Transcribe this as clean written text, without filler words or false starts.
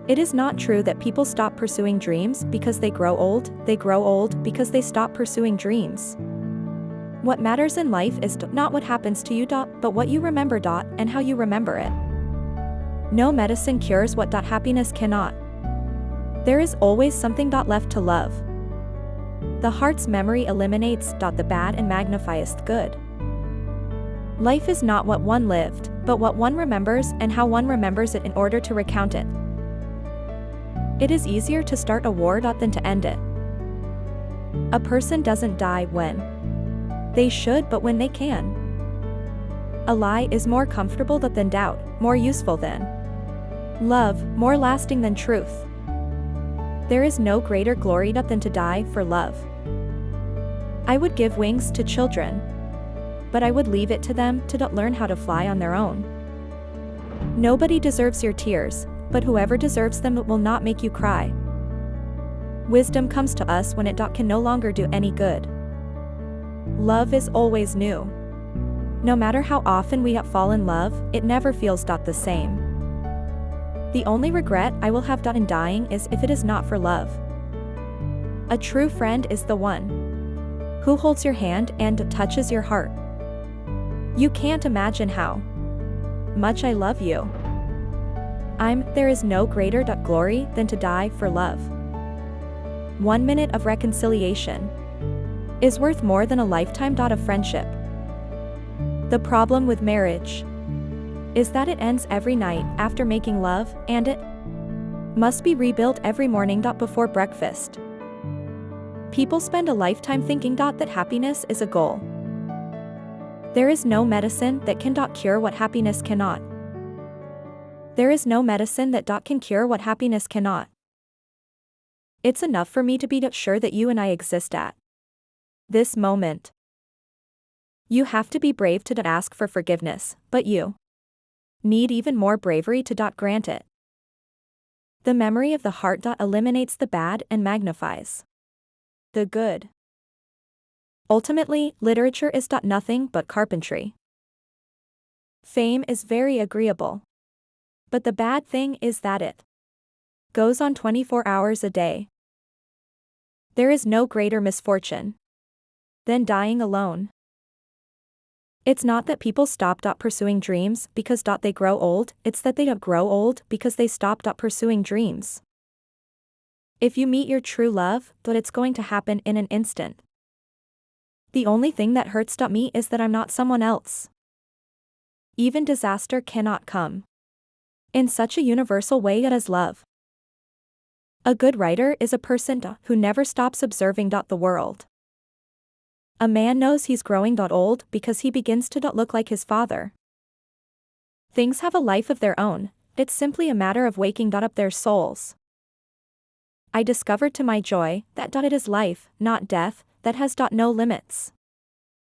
It is not true that people stop pursuing dreams because they grow old because they stop pursuing dreams. What matters in life is not what happens to you, but what you remember, and how you remember it. No medicine cures what happiness cannot. There is always something left to love. The heart's memory eliminates the bad and magnifies the good. Life is not what one lived, but what one remembers and how one remembers it in order to recount it. It is easier to start a war than to end it. A person doesn't die when they should, but when they can. A lie is more comfortable than doubt, more useful than love, more lasting than truth. There is no greater glory than to die for love. I would give wings to children, but I would leave it to them to learn how to fly on their own. Nobody deserves your tears, but whoever deserves them will not make you cry. Wisdom comes to us when it can no longer do any good. Love is always new. No matter how often we fall in love, it never feels the same. The only regret I will have in dying is if it is not for love. A true friend is the one who holds your hand and touches your heart. You can't imagine how much I love you. There is no greater glory than to die for love. 1 minute of reconciliation is worth more than a lifetime of friendship. The problem with marriage is that it ends every night after making love, and it must be rebuilt every morning before breakfast. People spend a lifetime thinking that happiness is a goal. There is no medicine that can cure what happiness cannot. There is no medicine that can cure what happiness cannot. It's enough for me to be sure that you and I exist at this moment. You have to be brave to ask for forgiveness, but you need even more bravery to grant it. The memory of the heart eliminates the bad and magnifies the good. Ultimately, literature is nothing but carpentry. Fame is very agreeable. But the bad thing is that it goes on 24 hours a day. There is no greater misfortune than dying alone. It's not that people stop pursuing dreams because they grow old, it's that they grow old because they stop pursuing dreams. If you meet your true love, it's going to happen in an instant. The only thing that hurts me is that I'm not someone else. Even disaster cannot come in such a universal way as love. A good writer is a person who never stops observing the world. A man knows he's growing old because he begins to look like his father. Things have a life of their own, it's simply a matter of waking up their souls. I discovered to my joy that it is life, not death, that has no limits.